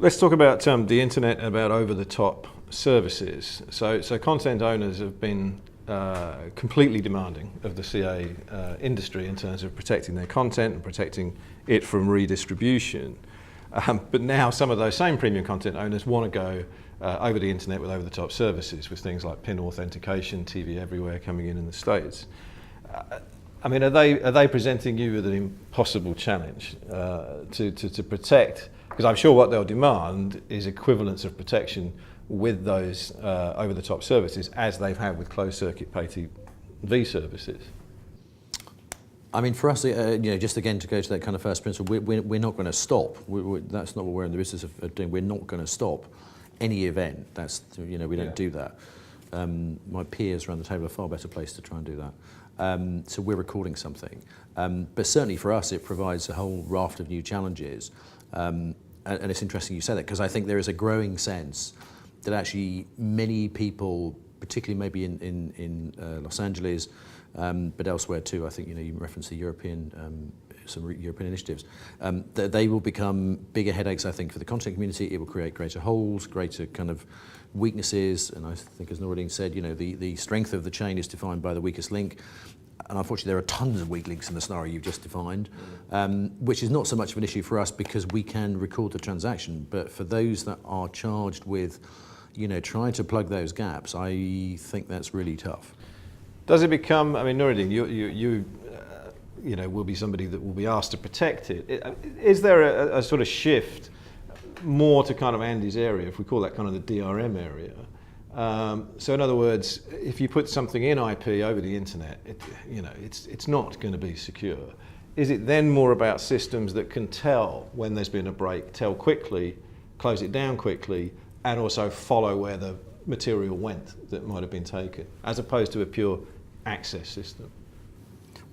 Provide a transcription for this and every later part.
Let's talk about the internet and about over-the-top services. So content owners have been completely demanding of the CA industry in terms of protecting their content and protecting it from redistribution. But now some of those same premium content owners want to go over the internet with over-the-top services with things like PIN authentication, TV everywhere coming in the States. I mean, are they presenting you with an impossible challenge to protect? Because I'm sure what they'll demand is equivalence of protection with those over-the-top services as they've had with closed-circuit pay TV services. I mean, for us, just again to go to that kind of first principle, we're not going to stop. That's not what we're in the business of doing. We're not going to stop any event. That's we don't do that. My peers around the table are a far better place to try and do that. So we're recording something. But certainly for us, it provides a whole raft of new challenges. And it's interesting you say that, because I think there is a growing sense that actually many people, particularly maybe in Los Angeles, but elsewhere too, I think you referenced the European, some European initiatives, that they will become bigger headaches, I think, for the content community. It will create greater holes, greater kind of weaknesses, and I think, as Noradine said, the strength of the chain is defined by the weakest link. And unfortunately, there are tons of weak links in the scenario you've just defined, which is not so much of an issue for us because we can record the transaction. But for those that are charged with, trying to plug those gaps, I think that's really tough. Does it become? I mean, Noradine, you will be somebody that will be asked to protect it. Is there a sort of shift more to kind of Andy's area, if we call that kind of the DRM area? So in other words, if you put something in IP over the internet, it's not going to be secure. Is it then more about systems that can tell when there's been a break, tell quickly, close it down quickly, and also follow where the material went that might have been taken, as opposed to a pure access system?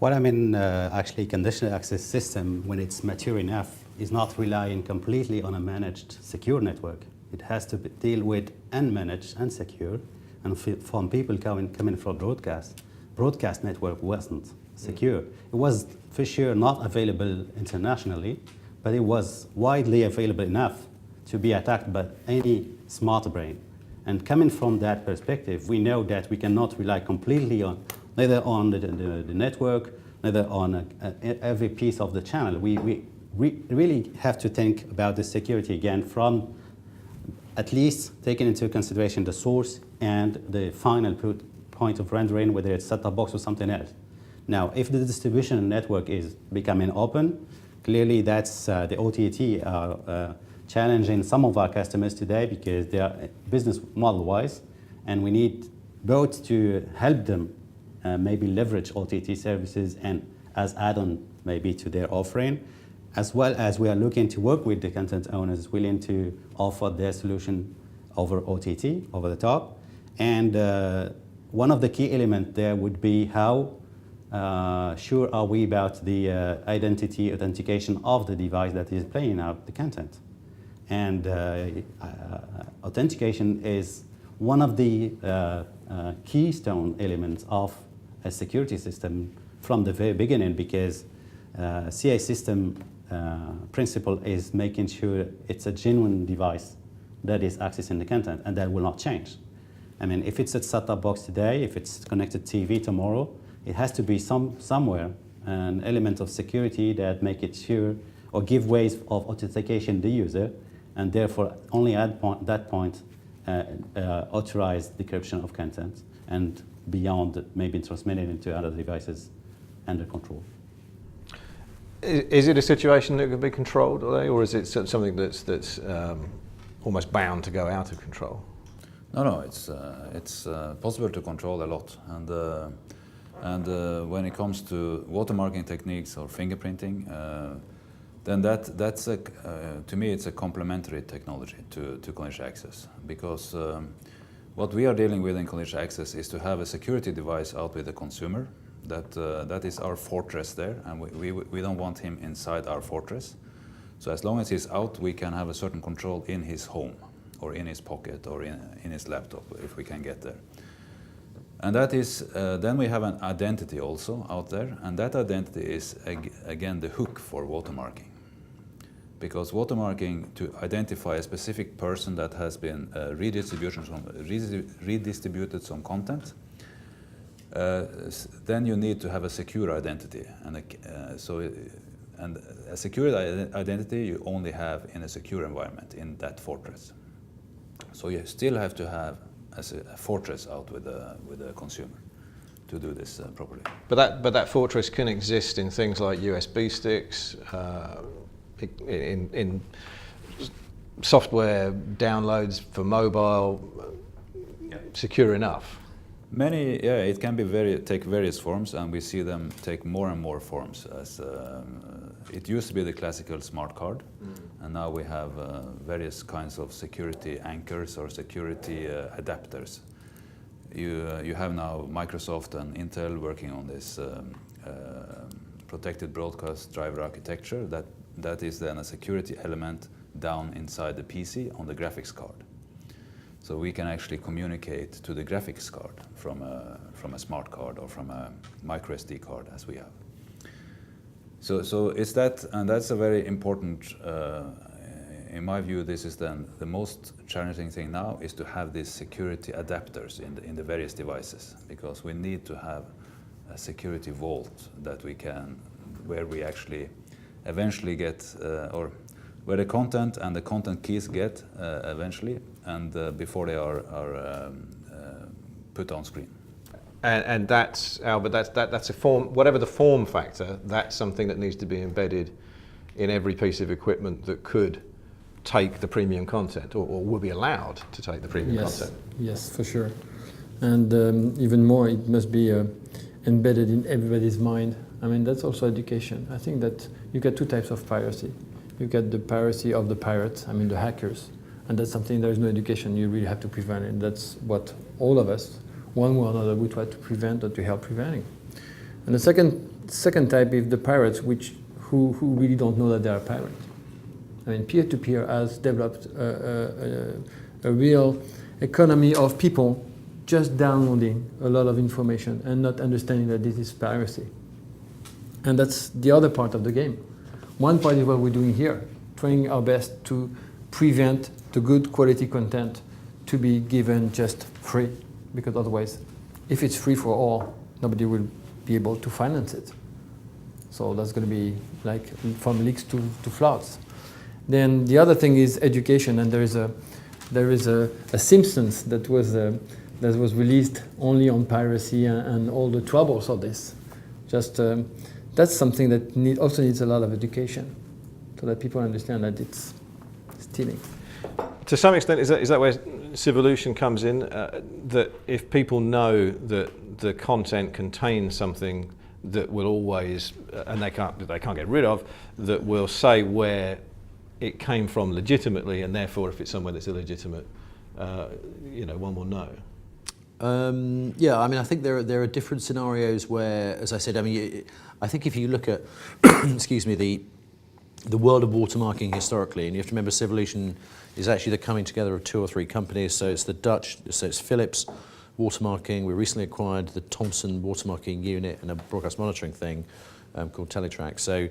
Well, I mean, actually, conditional access system, when it's mature enough, is not relying completely on a managed secure network. It has to deal with unmanaged, unsecure, and from people coming from broadcast. Broadcast network wasn't secure. It was for sure not available internationally, but it was widely available enough to be attacked by any smart brain. And coming from that perspective, we know that we cannot rely completely on neither on the network, neither on every piece of the channel. We really have to think about the security again from at least taking into consideration the source and the final point of rendering, whether it's set-top box or something else. Now, if the distribution network is becoming open, clearly that's the OTT are challenging some of our customers today because they are business model-wise, and we need both to help them maybe leverage OTT services and as add-on maybe to their offering, as well as we are looking to work with the content owners willing to offer their solution over OTT, over the top. And one of the key elements there would be how sure are we about the identity authentication of the device that is playing out the content. And authentication is one of the keystone elements of a security system from the very beginning, because CA system principle is making sure it's a genuine device that is accessing the content, and that will not change. I mean, if it's a set-top box today, if it's connected TV tomorrow, it has to be somewhere an element of security that make it sure or give ways of authentication the user, and therefore only at that point authorize decryption of content, and beyond maybe transmitted into other devices under control. Is it a situation that can be controlled, or is it something that's almost bound to go out of control? No, it's possible to control a lot, and when it comes to watermarking techniques or fingerprinting, then that's to me it's a complementary technology to collision access, because what we are dealing with in collision access is to have a security device out with the consumer. That is our fortress there, and we don't want him inside our fortress. So as long as he's out, we can have a certain control in his home, or in his pocket, or in his laptop, if we can get there. And that is, then we have an identity also out there, and that identity is again the hook for watermarking. because watermarking to identify a specific person that has been redistributed some content, then you need to have a secure identity, and a secure identity you only have in a secure environment, in that fortress. So you still have to have a fortress out with the consumer to do this properly. But that fortress can exist in things like USB sticks, in software downloads for mobile, secure enough. It can be take various forms, and we see them take more and more forms. As it used to be the classical smart card, and now we have various kinds of security anchors or security adapters. You have now Microsoft and Intel working on this protected broadcast driver architecture that is then a security element down inside the PC on the graphics card. So we can actually communicate to the graphics card from a smart card or from a micro SD card, as we have. So it's that, and that's a very important. In my view, this is then the most challenging thing now, is to have these security adapters in the various devices, because we need to have a security vault that we can, where we actually eventually get, or where the content and the content keys get eventually, and before they are put on screen. And that's, Albert, that's a form, whatever the form factor, that's something that needs to be embedded in every piece of equipment that could take the premium content, or will be allowed to take the premium content. Yes, for sure. And even more, it must be embedded in everybody's mind. I mean, that's also education. I think that you get two types of piracy. You get the piracy of the pirates, I mean the hackers, and that's something there is no education, you really have to prevent it. That's what all of us, one way or another, we try to prevent or to help preventing. And the second type is the pirates, who really don't know that they are pirates. I mean, peer-to-peer has developed a real economy of people just downloading a lot of information and not understanding that this is piracy. And that's the other part of the game. One part is what we're doing here, trying our best to prevent the good quality content to be given just free, because otherwise, if it's free for all, nobody will be able to finance it. So that's going to be like from leaks to floods. Then the other thing is education, and there is a Simpsons that was released only on piracy and all the troubles of this. Just that's something that also needs a lot of education, so that people understand that it's stealing. To some extent, is that where Civolution comes in? That if people know that the content contains something that will always, and they can't get rid of, that will say where it came from legitimately, and therefore if it's somewhere that's illegitimate, one will know. Yeah, I mean, I think there are different scenarios where, as I said, I mean, I think if you look at, excuse me, the world of watermarking historically, and you have to remember Civolution is actually the coming together of 2 or 3 companies. So it's the Dutch, so it's Philips watermarking. We recently acquired the Thomson watermarking unit and a broadcast monitoring thing called Teletrack. So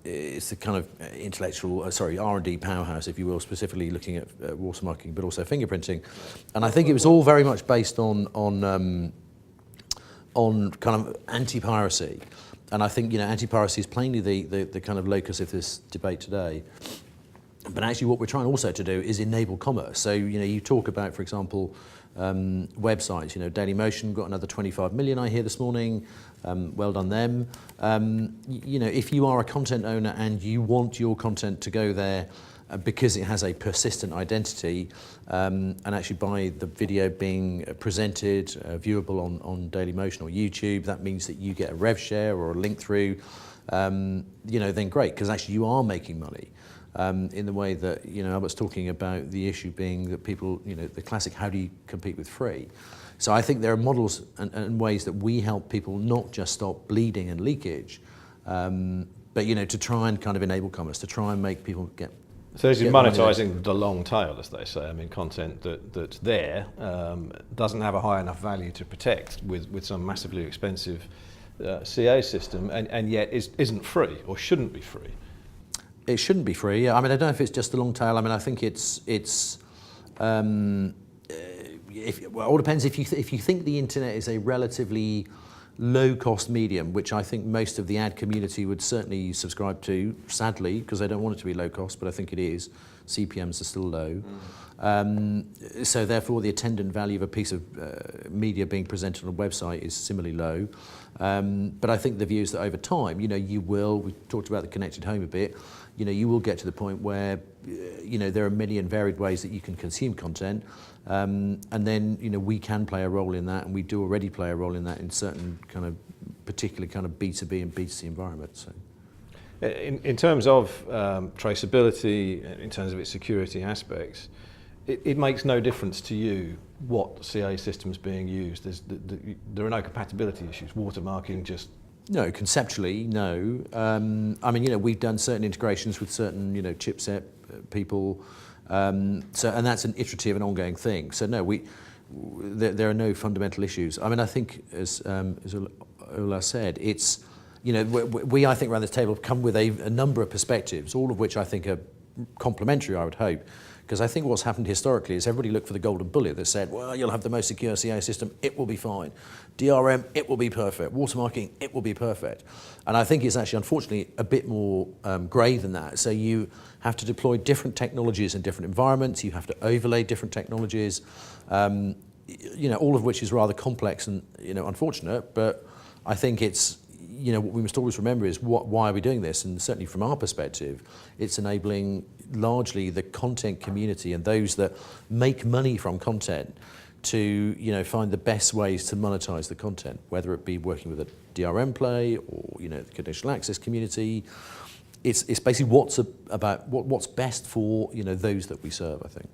it's the kind of R&D powerhouse, if you will, specifically looking at watermarking, but also fingerprinting. And I think it was all very much based on kind of anti-piracy. And I think, anti-piracy is plainly the kind of locus of this debate today. But actually what we're trying also to do is enable commerce. So, you talk about, for example, websites. Dailymotion got another 25 million, I hear this morning. Well done them. If you are a content owner and you want your content to go there because it has a persistent identity, and actually by the video being presented, viewable on Dailymotion or YouTube, that means that you get a rev share or a link through, then great, because actually you are making money. In the way that, Albert's talking about the issue being that people, the classic, how do you compete with free? So I think there are models and ways that we help people not just stop bleeding and leakage, but, to try and kind of enable commerce, to try and make people get... So this is monetising the long tail, as they say. I mean, content that's there doesn't have a high enough value to protect with some massively expensive CA system, and yet isn't free or shouldn't be free. It shouldn't be free. Yeah. I mean, I don't know if it's just the long tail. I mean, I think it all depends. If you think the internet is a relatively low-cost medium, which I think most of the ad community would certainly subscribe to, sadly, because they don't want it to be low-cost, but I think it is. CPMs are still low. So therefore, the attendant value of a piece of media being presented on a website is similarly low. But I think the view is that over time, we talked about the connected home a bit, you will get to the point where, there are many and varied ways that you can consume content. And then, we can play a role in that, and we do already play a role in that in certain kind of particular kind of B2B and B2C environments. So. In terms of traceability, in terms of its security aspects, it makes no difference to you what CA system's being used. There are no compatibility issues. Watermarking just... No, conceptually, no. I mean, we've done certain integrations with certain, chipset people. And that's an iterative and ongoing thing. So no, there are no fundamental issues. I mean, I think as Ola said, it's, we I think around this table come with a number of perspectives, all of which I think are complementary, I would hope. Because I think what's happened historically is everybody looked for the golden bullet that said, well, you'll have the most secure CA system, it will be fine. DRM, it will be perfect. Watermarking, it will be perfect. And I think it's actually, unfortunately, a bit more grey than that. So you have to deploy different technologies in different environments. You have to overlay different technologies, all of which is rather complex and, unfortunate. But I think it's, what we must always remember is why are we doing this? And certainly from our perspective, it's enabling largely the content community and those that make money from content to find the best ways to monetize the content, whether it be working with a DRM play or the conditional access community. It's basically what's best for those that we serve, I think.